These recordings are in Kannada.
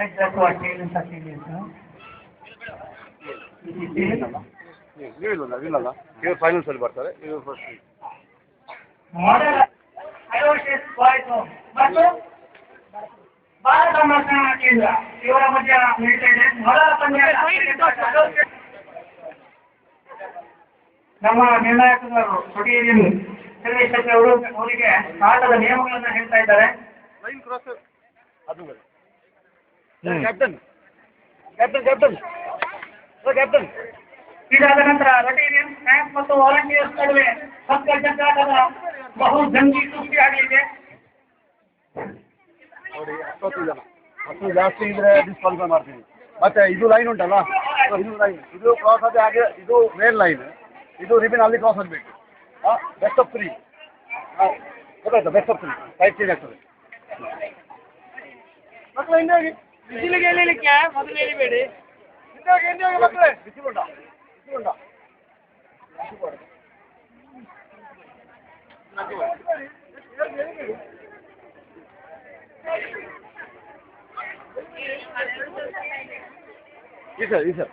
exactly what is ನೀವಿಲ್ಲ ಇವರು ಫೈನಲ್ಸ್ ಅಲ್ಲಿ ಬರ್ತಾರೆ ಇವರು ಫಸ್ಟ್ model IOS ಬಾಯ್ಸ್ ಮತ್ತು ಬಾಲ ಸಂರಕ್ಷಣಾ ಕೇಂದ್ರ ಇವರ ಮಧ್ಯ ನಡೀತಾ ಇದೆ ಮೊದಲ ಪಂದ್ಯ ನಮ್ಮ ನಿರ್ಣಾಯಕರು ಕೊಟ್ಟಿಯರು ಚಂದ್ರಶೇಖರ್ ಅವರು ಅವರಿಗೆ ಆಟದ ನಿಯಮಗಳನ್ನು ಹೇಳ್ತಾ ಇದ್ದಾರೆ. ಲೈನ್ ಕ್ರಾಸ್ ಅದು ಕ್ಯಾಪ್ಟನ್ ಕ್ಯಾಪ್ಟನ್ ಕ್ಯಾಪ್ಟನ್ ಕ್ಯಾಪ್ಟನ್ ಇದಾದ ನಂತರ ರೊಟೇರಿಯನ್ ಟ್ಯಾಂಕ್ ಮತ್ತು ವಾಲಂಟಿಯರ್ಸ್ ನಡುವೆ ಹಕ್ಕ ಜಗ್ಗಾಟದ ಬಹು ಜಂಗಿ ಸೃಷ್ಟಿಯಾಗಲಿದೆ. ನೋಡಿ 10 ಜನ 10 ಜಾಸ್ತಿ ಇದ್ರೆ ಡಿಸ್ಕ್ವಾಲಿಫೈ ಮಾಡ್ತೀವಿ. ಮತ್ತೆ ಇದು ಲೈನ್ ಉಂಟಲ್ಲ ಇದು ಲೈನ್ ಇದು ಕ್ರಾಸ್ ಆಗಿ ಹಾಗೆ ಇದು ಮೇನ್ ಲೈನ್ ಇದು ರಿಬಿನ್ ಅಲ್ಲಿ ಕ್ರಾಸ್ ಆಗಬೇಕು. ಬೆಸ್ಟ್ ಆಫ್ 3 ಗೊತ್ತಾಯ್ತಾ ಬೆಸ್ಟ್ ಆಫ್ 3 ಟೈಪ್ ಚೇಂಜ್ ಆಗ್ತದೆ. ಮಕ್ಕಳು ಹಿಂದಾಗಿ ಬಿಸಿಲಿಗೆ ಎಲ್ಲಿಲಿಕ್ಕೆ ಮೊದಲು ಎಳಿಬೇಡಿ. ಹಿಂದಾಗಿ ಮಕ್ಕಳೇ ಬಿಸಿಲುಂಡ ಬಿಸಿಲುಂಡ ಈ ಸರ್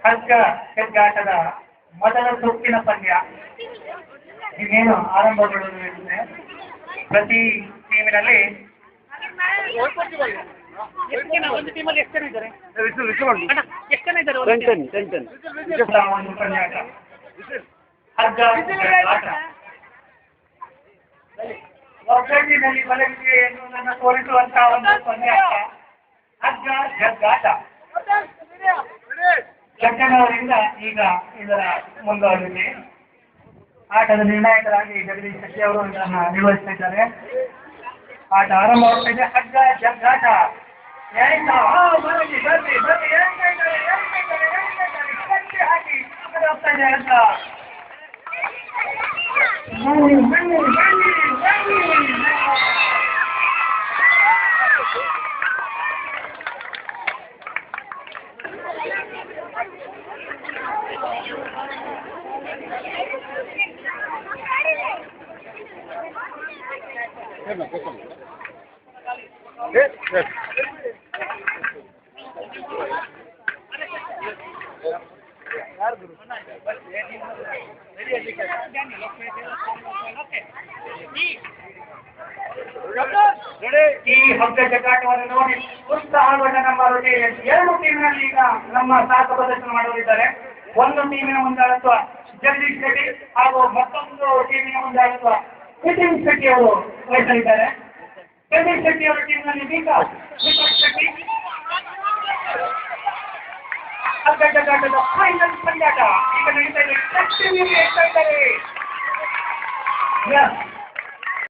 ಹಗ್ಗ ಜಗ್ಗಾಟದ ಮೊದಲ ಸುತ್ತಿನ ಪಂದ್ಯ ಇನ್ನೇನು ಆರಂಭಗೊಳ್ಳುತ್ತದೆ. ಪ್ರತಿ ಟೀಮಿನಲ್ಲಿ ಒಂದು ಟೀಮಲ್ಲಿ ಎಷ್ಟು ಜನ ಇದ್ದಾರೆ? ಎಷ್ಟು ಜನ ಇದ್ದಾರೆ? ಒಂದು ಪಂದ್ಯಾಟ ಹಗ್ಗ ಜಗ್ಗಾಟ ಒಗ್ಗಟ್ಟಿನಲ್ಲಿ ಬಲವಿದೆ ಎನ್ನುವುದನ್ನು ತೋರಿಸುವಂತಹ ಒಂದು ಪಂದ್ಯಾಟ ಹಗ್ಗ ಜಗ್ಗಾಟ. ಜಗ್ಗನವರಿಂದ ಈಗ ಇದರ ಮುಂದುವರಿದೆ. ಆಟದ ನಿರ್ಣಾಯಕರಾಗಿ ಜಗದೀಶ್ ಶೆಟ್ಟಿ ಅವರು ಇದನ್ನು ನಿರ್ವಹಿಸ್ತಾ ಇದ್ದಾರೆ. ಆಟ ಆರಂಭವಾಗ್ತಾ ಇದೆ. ಹಗ್ಗ ಜಗ್ಗಾಟ ಹಾಕಿ ಹೋಗ್ತಾ ಇದೆ ಹಗ್ಗ. ಈ ಹಗ್ಗ ಜಗ್ಗಾಟವನ್ನು ನೋಡಿ ಉತ್ಸಾಹಗೊಂಡ ನಮ್ಮ ರೊಟೇರಿಯನ್ಸ್ 2 ಟೀಮಿನಲ್ಲಿ ಈಗ ನಮ್ಮ ಸಾಹಸ ಪ್ರದರ್ಶನ ಮಾಡಲಿದ್ದಾರೆ. ಒಂದು ಟೀಮಿನ ಮುಂದಾಳತ್ವ ಜಗದೀಶ್ ಶೆಟ್ಟಿ ಹಾಗೂ ಮತ್ತೊಂದು ಟೀಮಿನ ಮುಂದಾಳತ್ವ ನಿತಿನ್ ಶೆಟ್ಟಿ ಅವರು ವಹಿಸಲಿದ್ದಾರೆ. ಜಗದೀಶ್ ಶೆಟ್ಟಿ ಅವರ ಟೀಮ್ನಲ್ಲಿ ವಿಕಾಸ್ ಶೆಟ್ಟಿ. ಹಗ್ಗ ಜಗ್ಗಾಟದ ಫೈನಲ್ ಪಂದ್ಯಾಟ ಈಗ ನಡೀತಾ ಇದೆ.